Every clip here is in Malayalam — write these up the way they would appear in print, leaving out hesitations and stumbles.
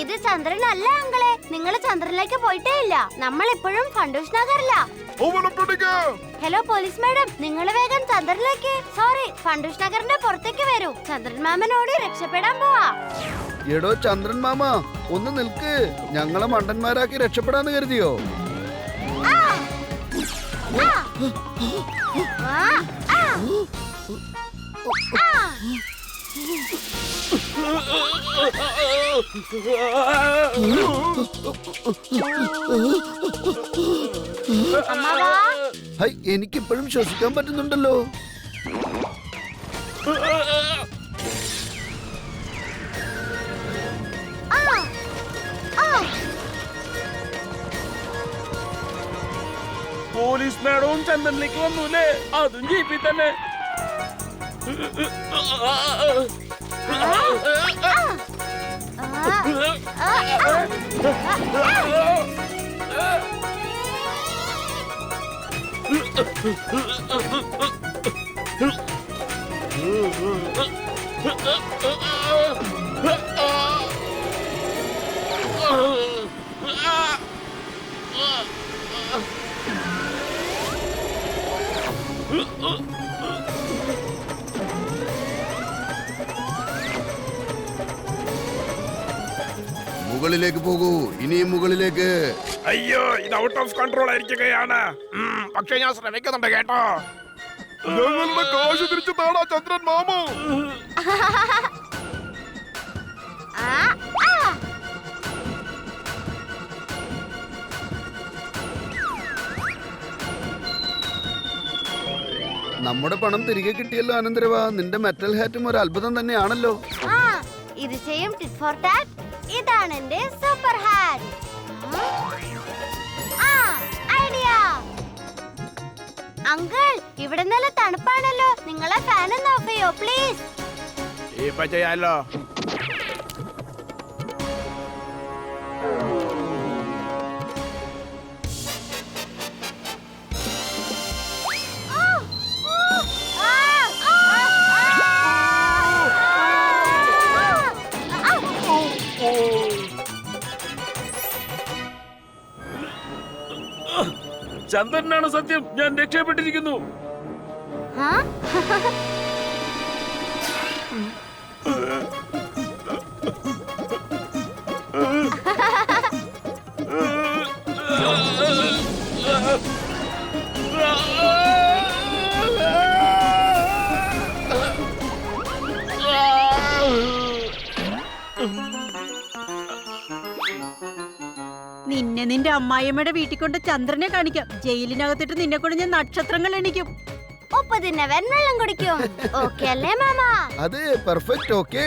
ഇത് ചന്ദ്രനല്ല അങ്കിളെ. നിങ്ങൾ ചന്ദ്രനിലേക്ക് പോയിട്ടേ ഇല്ല. നമ്മൾ ഇപ്പോഴും ഫണ്ടൂഷ് നഗറില. ഹലോ പോലീസ് മാഡം, നിങ്ങൾ വേഗം ചന്ദ്രനിലേക്ക്, സോറി ഫണ്ടൂഷ് നഗറിന്റെ പുറത്തേക്ക് വരൂ. ചന്ദ്രൻ മാമനോട് രക്ഷപ്പെടാൻ പോവാ. എടോ ചന്ദ്രൻ മാമ, ഒന്ന് നിൽക്ക്. ഞങ്ങളെ മണ്ടന്മാരാക്കി രക്ഷപ്പെടാന്ന് കരുതിയോ? ഹൈ, എനിക്കിപ്പോഴും ശ്വസിക്കാൻ പറ്റുന്നുണ്ടല്ലോ. പോലീസ് മാഡവും ചന്ദ്രനിലേക്ക് വന്നൂലേ? അതും ജീപ്പിൽ തന്നെ. മുകളിലേക്ക് പോകൂ, ഇനിയും മുകളിലേക്ക്. അയ്യോ, ഇത് ഔട്ട് ഓഫ് കൺട്രോൾ ആയിരിക്കുകയാണ്. പക്ഷെ ഞാൻ ശ്രമിക്കുന്നുണ്ട് കേട്ടോ. ഞങ്ങളുടെ കാശ് തിരിച്ചു താടാ ചന്ദ്രൻ മാമു. നമ്മുടെ പണം തിരികെ കിട്ടിയല്ലോ അനന്തരവാ. നിന്റെ മെറ്റൽ ഹാറ്റും ഒരു അത്ഭുതം തന്നെയാണല്ലോ. ഇത് ചെയ്യും ടിറ്റ് ഫോർ ടാറ്റ്. ഇതാണ് എന്റെ സൂപ്പർ ഹാറ്റ്. ഐഡിയ. അങ്കിൾ, ഇവിടെ നല്ല തണുപ്പാണല്ലോ. നിങ്ങളെ ഫാൻ ഒന്ന് ഓഫ് ചെയ്യോ പ്ലീസ്? ഇപ്പൊ ചെയ്യാലോ. ചന്ദ്രനാണ് സത്യം. ഞാൻ രക്ഷപ്പെട്ടിരിക്കുന്നു. നിന്നെ നിന്റെ അമ്മായിയമ്മയുടെ വീട്ടിൽ കൊണ്ട് ചന്ദ്രനെ കാണിക്കാം. ജയിലിനകത്തിട്ട് നിന്നെ കൊണ്ട് ഞാൻ നക്ഷത്രങ്ങൾ എണിക്കും. ഉപ്പ് തിന്നവൻ വെള്ളം കുടിക്കും. ഓക്കേ അല്ലേ മാമ? അതെ, പെർഫെക്റ്റ്. ഓക്കേ.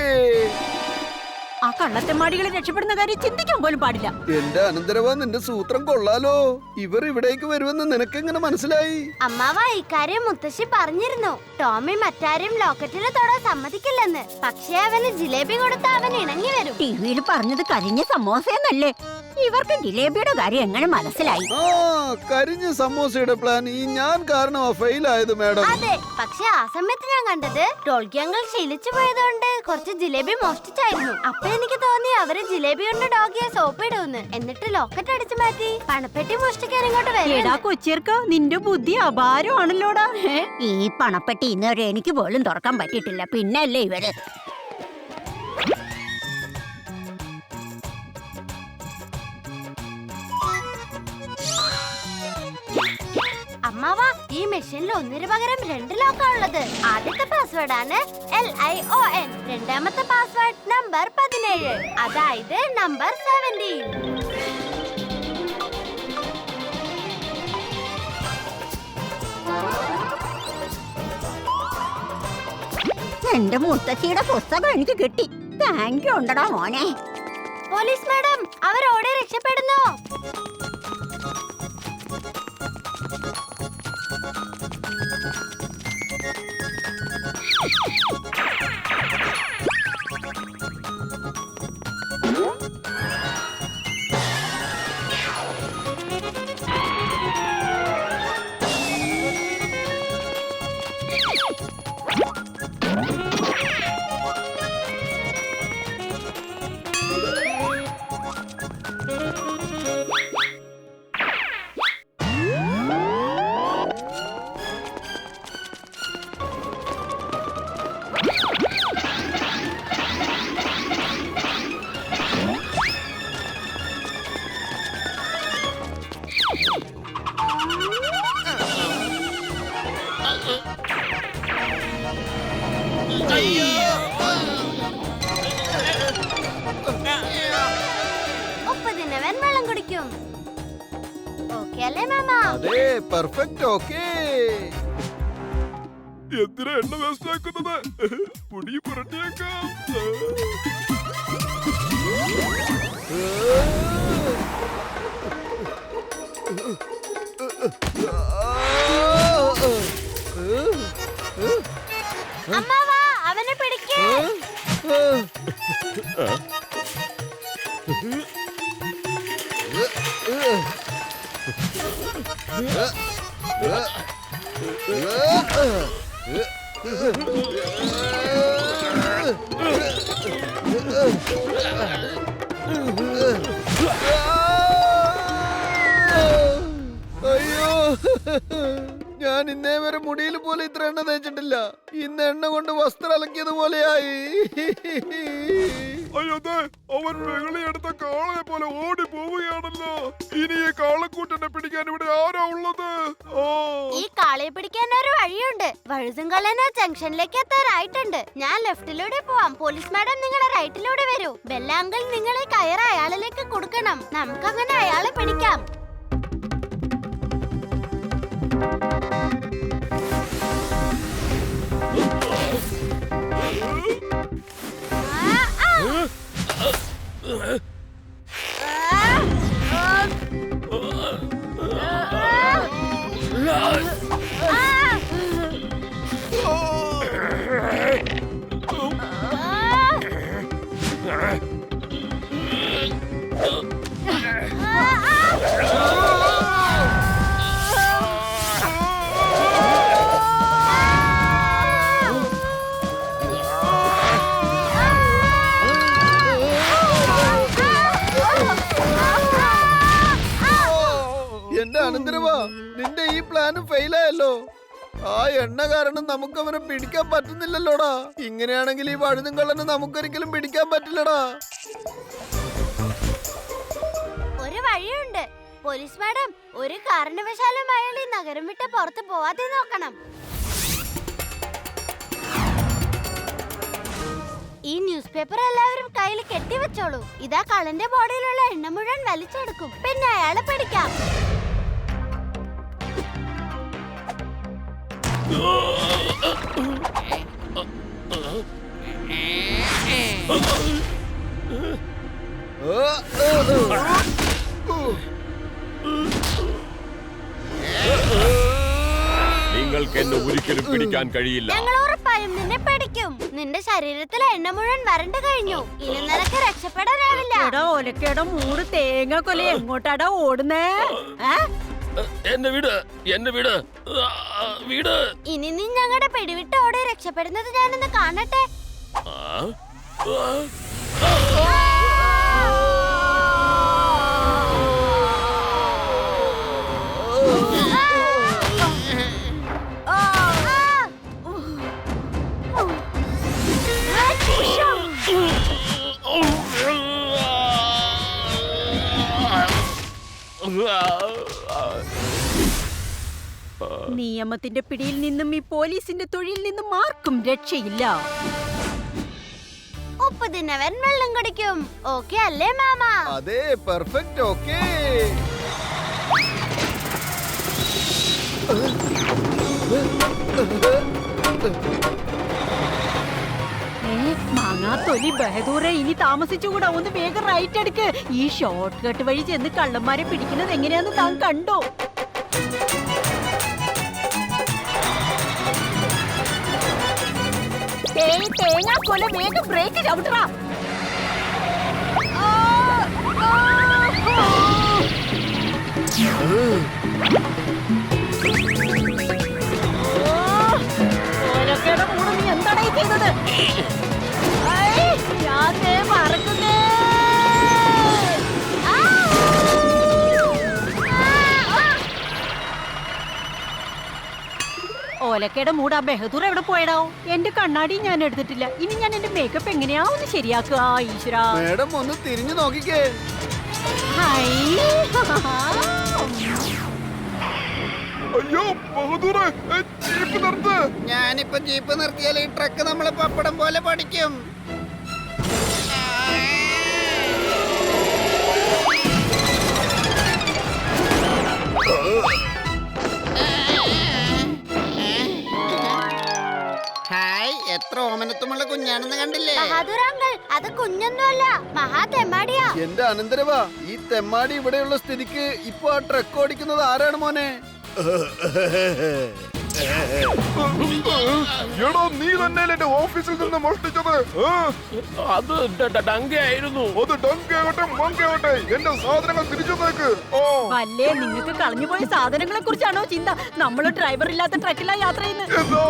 ആ കള്ളത്തെമ്മാടികളെ രക്ഷപ്പെടുന്ന കാര്യം ചിന്തിക്കാൻ പോലും പാടില്ല. എന്റെ അനന്തരവാ, നിന്റെ സൂത്രം കൊള്ളാലോ. ഇവർ ഇവിടേക്ക് വരുമെന്ന് നിനക്കെങ്ങനെ മനസ്സിലായി? അമ്മാവ, ഇക്കാര്യം മുത്തശ്ശി പറഞ്ഞിരുന്നു. ടോമി മറ്റാരും ലോക്കറ്റിന് തൊടാൻ സമ്മതിക്കില്ലെന്ന്. പക്ഷേ അവന് ജിലേബി കൊടുത്ത അവൻ ഇണങ്ങി വരും. ടിവിയിൽ പറഞ്ഞത് കരിഞ്ഞ സമോസയെന്നല്ലേ? ഇവർക്ക് ജിലേബിയുടെ കാര്യം എങ്ങനെ മനസ്സിലായി? കരിഞ്ഞ സമോസയുടെ പ്ലാൻ ഈ ഞാൻ കാരണമാ ഫെയിൽ ആയത് മാഡം. അതെ, പക്ഷെ ആ സമയത്ത് ഞാൻ കണ്ടത് ഡോൾക്കി അങ്കിൾ ശീലിച്ചു പോയതുകൊണ്ട് കുറച്ച് ജിലേബി മോഷ്ടിച്ചായിരുന്നു. അപ്പൊ എനിക്ക് തോന്നി അവര് ജിലേബി കൊണ്ട് ഡോഗിയെ സോപ്പ് ഇടുന്നു. എന്നിട്ട് ലോക്കറ്റ് അടിച്ചു മാറ്റി പണപ്പെട്ടി മോഷ്ടിക്കാൻ ഇങ്ങോട്ട് വരും. കൊച്ചിയർക്ക, നിന്റെ ബുദ്ധി അപാരമാണല്ലോടാ. ഈ പണപ്പെട്ടി ഇന്നുവരെ എനിക്ക് പോലും തുറക്കാൻ പറ്റിയിട്ടില്ല. പിന്നല്ലേ ഇവര്. അമ്മാവ, ഈ മെഷീനിൽ ഒന്നിന് പകരം 2 ലോക്കാ ഉള്ളത്. ആദ്യത്തെ പാസ്വേഡ് ആണ് LION. രണ്ടാമത്തെ പാസ്വേഡ് നമ്പർ 17, അതായത് നമ്പർ 17. എന്റെ മുത്തശ്ശിയുടെ പുസ്തകം എനിക്ക് കിട്ടി. താങ്ക് യു ഉണ്ടടാ മോനെ. പോലീസ് മാഡം, അവർ ഓടി രക്ഷപ്പെടുന്നു. പിടിക്കും. ഓക്കേ അല്ലേ മാമ? അതെ പെർഫെക്റ്റ് ഓക്കേ. എന്തിനാ എണ്ണ വേസ്റ്റ് ആക്കുന്നത്? പൊടി പുരട്ടിയേക്കാം. അമ്മാവാ അവനെ പിടിക്കേ. അയ്യോ ഞാൻ ഇന്നേ വരെ മുടിയിൽ പോലെ ഇത്ര എണ്ണ തേച്ചിട്ടില്ല. ഇന്ന് എണ്ണ കൊണ്ട് വസ്ത്രം അലക്കിയത് പോലെയായി. അയ്യോ അവൻ വെളിയെടുത്ത കാളയെ പോലെ ഓടി പോവുകയാണല്ലോ. ഇനി ഈ കാളക്കൂട്ടനെ പിടിക്കാൻ ഇവിടെ ആരാ ഉള്ളത്? ഈ കാളയെ പിടിക്കാൻ ഒരു വഴിയുണ്ട്. വഴുതുംകള്ളന് ജംഗ്ഷനിലേക്ക് എത്താറായിട്ടുണ്ട്. ഞാൻ ലെഫ്റ്റിലൂടെ പോവാം. പോലീസ് മാഡം നിങ്ങളെ റൈറ്റിലൂടെ വരൂ. ബെല്ലാങ്കിൾ നിങ്ങളെ കയറ് അയാളിലേക്ക് കൊടുക്കണം. നമുക്കങ്ങനെ അയാളെ പിടിക്കാം. എന്റെ അനന്തരവാ, നിന്റെ ഈ പ്ലാനും ഫെയിലായല്ലോ. ആ എണ്ണ കാരണം നമുക്ക് അവനെ പിടിക്കാൻ പറ്റുന്നില്ലല്ലോടാ. ഇങ്ങനെയാണെങ്കിൽ ഈ വഴുതും കള്ളനെ നമുക്കൊരിക്കലും പിടിക്കാൻ പറ്റില്ലടാ. ഒരു വഴിയുണ്ട്. പോലീസ് മാഡം, ഒരു കാരണവശാലും അയാൾ ഈ നഗരം വിട്ട് പുറത്ത് പോവാതെ നോക്കണം. ഈ ന്യൂസ് പേപ്പർ എല്ലാവരും കയ്യിൽ കെട്ടിവെച്ചോളൂ. ഇതാ കള്ളന്റെ ബോഡിയിലുള്ള എണ്ണ മുഴുവൻ വലിച്ചെടുക്കും. പിന്നെ അയാളെ പിടിക്കാം. നിങ്ങൾക്ക് എന്നെ ഒരിക്കലും പിടിക്കാൻ കഴിയില്ല. ഞങ്ങൾ ഉറപ്പായും നിന്നെ പിടിക്കും. നിന്റെ ശരീരത്തിലെ എണ്ണ മുഴുവൻ വരണ്ടു കഴിഞ്ഞു. ഇനി നിനക്ക് രക്ഷപ്പെടാനാവില്ല. എടാ ഒലക്കേടെ മൂട് തേങ്ങ കൊല എങ്ങോട്ടാടാ ഓടുന്നേ? എന്നെ വിട്, എന്നെ വിട്, വിട്. ഇനി നീ ഞങ്ങളുടെ പിടിവിട്ട് ഓടി രക്ഷപ്പെടുന്നത് ഞാനൊന്ന് കാണട്ടെ. നിയമത്തിന്റെ പിടിയിൽ നിന്നും ഈ പോലീസിന്റെ തൊഴിൽ നിന്നും ആർക്കും രക്ഷയില്ല. ഉപ്പ് തിന്നവൻ വെള്ളം കുടിക്കും. ഓക്കെ അല്ലേ മാമ? അതെ പെർഫെക്റ്റ് ഓക്കേ. മാങ്ങാത്തൊലി ബഹദൂറെ, ഇനി താമസിച്ചുകൂടാ. ഒന്ന് വേഗം റൈറ്റ് എടുക്ക്. ഈ ഷോർട്ട് കട്ട് വഴി ചെന്ന് കള്ളന്മാരെ പിടിക്കുന്നത് എങ്ങനെയാന്ന് താൻ കണ്ടോ? തേങ്ങാ കൊല വേഗം ബ്രേക്ക് ചവിട്ടറാ. നീ എന്താടാ ഈ ചെയ്തത്? മറക്കുന്നേ. ഓലക്കയുടെ മൂട് ആ ബഹദൂർ എവിടെ പോയടാവോ? എന്റെ കണ്ണാടി ഞാൻ എടുത്തിട്ടില്ല. ഇനി ഞാൻ എന്റെ മേക്കപ്പ് എങ്ങനെയാ ഒന്ന് ശരിയാക്കുക? ഈശ്വരാ, മേഡം ഒന്ന് തിരിഞ്ഞു നോക്കിക്കേ. അയ്യോ ബഹദൂറെ, ജീപ്പ് നിർത്ത്. ഞാനിപ്പോ ജീപ്പ് നിർത്തിയാൽ ഈ ട്രക്ക് നമ്മളെ പപ്പടം പോലെ പഠിക്കും. അത് കുഞ്ഞൊന്നുമല്ല, മഹാ തെമ്മാടിയാ. എന്റെ അനന്തരവാ, ഈ തെമ്മാടി ഇവിടെയുള്ള സ്ഥിതിക്ക് ഇപ്പൊ ആ ട്രക്ക് ഓടിക്കുന്നത് ആരാണ് മോനെ? എടാ നീ തന്നെ എന്റെ ഓഫീസിൽ നിന്ന് മോഷ്ടിച്ചത്. അത് ഡങ്കയായിരുന്നു. അത് ഡങ്കാവട്ടെ മങ്കാവട്ടെ എന്റെ സാധനങ്ങൾ തിരിച്ചു തേക്ക്. ഓ വല്ലേ നിങ്ങൾക്ക് കളഞ്ഞുപോയ സാധനങ്ങളെ കുറിച്ചാണോ ചിന്ത? നമ്മള് ഡ്രൈവർ ഇല്ലാത്ത ട്രക്കിലാ യാത്ര ചെയ്യുന്നത്. എന്താ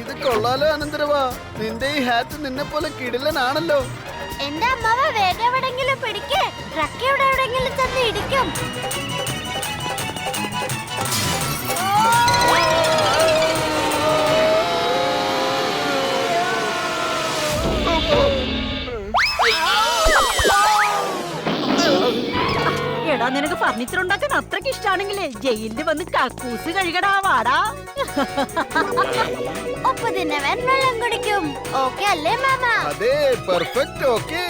ഇത് കൊള്ളാലോ അനന്തരവാ, നിന്റെ ഈ ഹാറ്റ് നിന്നെ പോലെ കിടിലനാണല്ലോ. എന്റെ അമ്മാവ വേഗം എവിടെങ്കിലും പിടിക്ക്, ട്രക്ക് ഇവിടെ എവിടെങ്കിലും ചെന്ന് ഇടിക്കും. എടാ നിനക്ക് ഫർണിച്ചർ ഉണ്ടാക്കാൻ അത്രക്ക് ഇഷ്ടാണെങ്കിലേ ജയിലിൽ വന്ന് കക്കൂസ് കഴുകടാ വാടാ. ഉപ്പ് തിന്നവൻ വെള്ളം കുടിക്കും. ഓക്കെ അല്ലേ മാമ? അതെ, പെർഫെക്റ്റ്. ഓക്കെ.